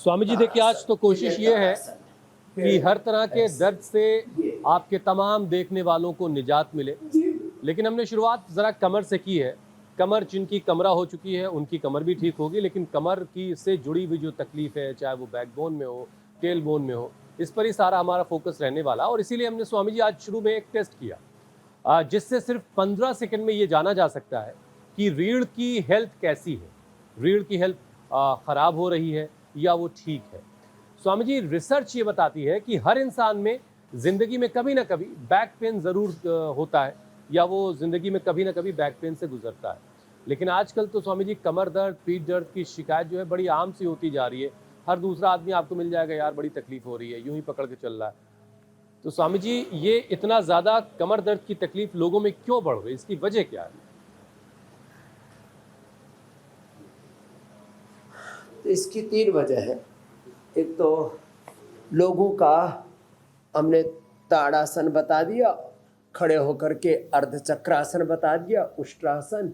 स्वामी जी देखिए, आज तो कोशिश ये है कि हर तरह के दर्द से आपके तमाम देखने वालों को निजात मिले। लेकिन हमने शुरुआत ज़रा कमर से की है। कमर जिनकी कमरा हो चुकी है उनकी कमर भी ठीक होगी, लेकिन कमर की से जुड़ी हुई जो तकलीफ़ है, चाहे वो बैकबोन में हो, टेल बोन में हो, इस पर ही सारा हमारा फोकस रहने वाला। और इसीलिए हमने स्वामी जी आज शुरू में एक टेस्ट किया, जिससे सिर्फ 15 सेकंड में ये जाना जा सकता है कि रीढ़ की हेल्थ कैसी है, रीढ़ की हेल्थ ख़राब हो रही है या वो ठीक है। स्वामी जी, रिसर्च ये बताती है कि हर इंसान में ज़िंदगी में कभी ना कभी बैक पेन ज़रूर होता है, या वो ज़िंदगी में कभी ना कभी बैक पेन से गुजरता है। लेकिन आजकल तो स्वामी जी कमर दर्द, पीठ दर्द की शिकायत जो है बड़ी आम सी होती जा रही है। हर दूसरा आदमी आपको मिल जाएगा, यार बड़ी तकलीफ हो रही है, यूं ही पकड़ के चल रहा है। तो स्वामी जी, ये इतना ज़्यादा कमर दर्द की तकलीफ लोगों में क्यों बढ़ रही है, इसकी वजह क्या है? तो इसकी 3 वजह है। एक तो लोगों का हमने ताड़ासन बता दिया, खड़े होकर के अर्धचक्रासन बता दिया, उष्ट्रासन,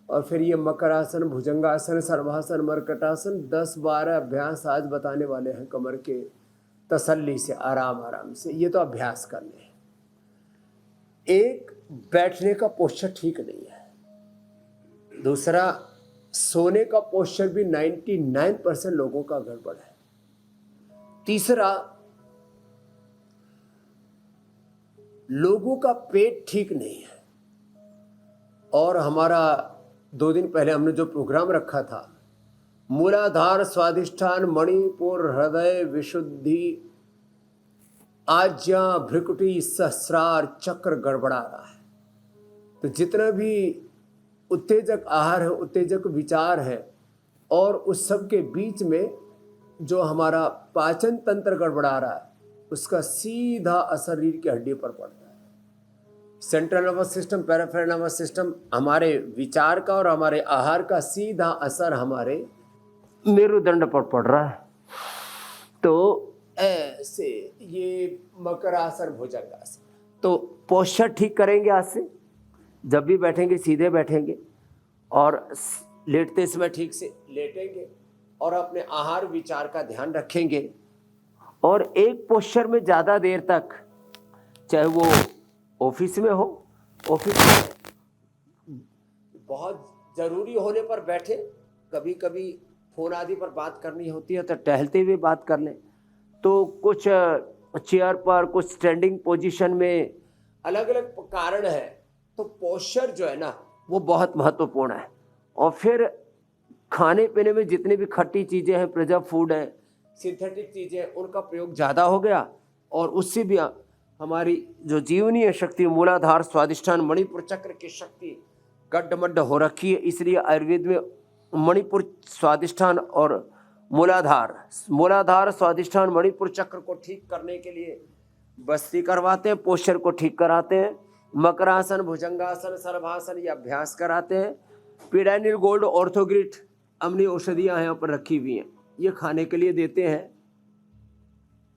और फिर ये मकरासन, भुजंगासन, सर्वासन, मरकटासन, 10-12 अभ्यास आज बताने वाले हैं कमर के तसल्ली से, आराम आराम से। ये तो अभ्यास करने हैं। एक, बैठने का पोस्चर ठीक नहीं है। दूसरा, सोने का पोस्चर भी 99% लोगों का गड़बड़ है। तीसरा, लोगों का पेट ठीक नहीं है। और हमारा 2 दिन पहले हमने जो प्रोग्राम रखा था, मूलाधार, स्वादिष्ठान, मणिपुर, हृदय विशुद्धि, आज्ञा, भ्रिकुटी, सहस्रार चक्र गड़बड़ा रहा है। तो जितना भी उत्तेजक आहार है, उत्तेजक विचार है, और उस सब के बीच में जो हमारा पाचन तंत्र गड़बड़ा रहा है, उसका सीधा असर रीढ़ की हड्डी पर पड़ता है। Central nervous system, peripheral nervous system, हमारे विचार का और हमारे आहार का सीधा असर हमारे मेरुदंड पर पड़ रहा है। तो ऐसे ये मकरासन, भुजंगासन। तो पोस्चर ठीक करेंगे आज से। जब भी बैठेंगे सीधे बैठेंगे, और लेटते समय ठीक से लेटेंगे, और अपने आहार विचार का ध्यान रखेंगे। और एक पोस्चर में ज़्यादा देर तक, चाहे वो ऑफिस में हो, ऑफिस में बहुत ज़रूरी होने पर बैठे, कभी कभी फ़ोन आदि पर बात करनी होती है तो टहलते हुए बात कर लें। तो कुछ चेयर पर, कुछ स्टैंडिंग पोजीशन में, अलग अलग कारण है। तो पोस्चर जो है ना, वो बहुत महत्वपूर्ण है। और फिर खाने पीने में जितने भी खट्टी चीज़ें हैं, प्रिजर्व फूड है, सिंथेटिक चीज़ें, उनका प्रयोग ज़्यादा हो गया, और उससे भी हमारी जो जीवनीय शक्ति, मूलाधार, स्वादिष्ठान, मणिपुर चक्र की शक्ति गड्ढमड्ढ हो रखी है। इसलिए आयुर्वेद में मणिपुर, स्वादिष्ठान और मूलाधार, स्वादिष्ठान, मणिपुर चक्र को ठीक करने के लिए बस्ती करवाते हैं, पोस्चर को ठीक कराते हैं, मकरासन, भुजंगासन, सर्वासन ये अभ्यास कराते हैं। पीडानिल गोल्ड, ऑर्थोग्रिट, अम्नी औषधियाँ यहाँ पर रखी हुई हैं, ये खाने के लिए देते हैं।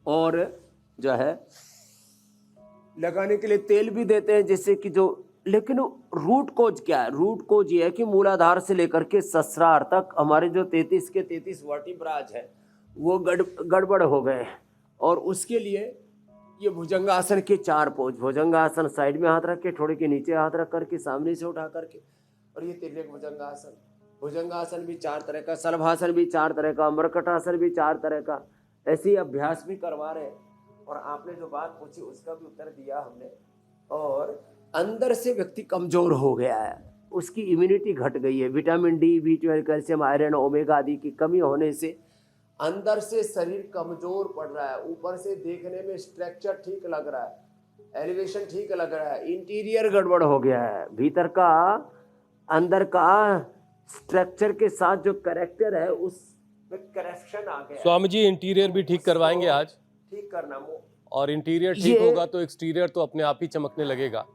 और जो है लगाने के लिए तेल भी देते हैं, जिससे कि जो, लेकिन रूट कोज क्या है? रूट कोज ये है कि मूलाधार से लेकर के सहस्रार तक हमारे जो 33 के 33 वर्टिब्राज है वो गड़बड़ हो गए हैं। और उसके लिए ये भुजंगासन के 4 पोज, भुजंगासन साइड में हाथ रख के, थोड़े के नीचे हाथ रख करके, सामने से उठा करके, और ये तिर्यक भुजंगासन। भुजंगासन भी 4 तरह का, सर्वासन भी 4 तरह का, मरकटासन भी 4 तरह का, ऐसे ही अभ्यास भी करवा रहे हैं। और आपने जो बात पूछी उसका भी उत्तर दिया हमने। और अंदर से व्यक्ति कमजोर हो गया है, उसकी इम्यूनिटी घट गई है, vitamin D, B12, calcium, iron, omega आदि की कमी होने से अंदर से शरीर कमजोर पड़ रहा है। ऊपर से देखने में स्ट्रक्चर ठीक लग रहा है, एलिवेशन ठीक लग रहा है, इंटीरियर गड़बड़ हो गया है। भीतर का, अंदर का स्ट्रक्चर के साथ जो कैरेक्टर है उस में करप्शन आ गया। स्वामी जी, इंटीरियर भी ठीक करवाएंगे आज? ठीक करना, और इंटीरियर ठीक होगा तो एक्सटीरियर तो अपने आप ही चमकने लगेगा।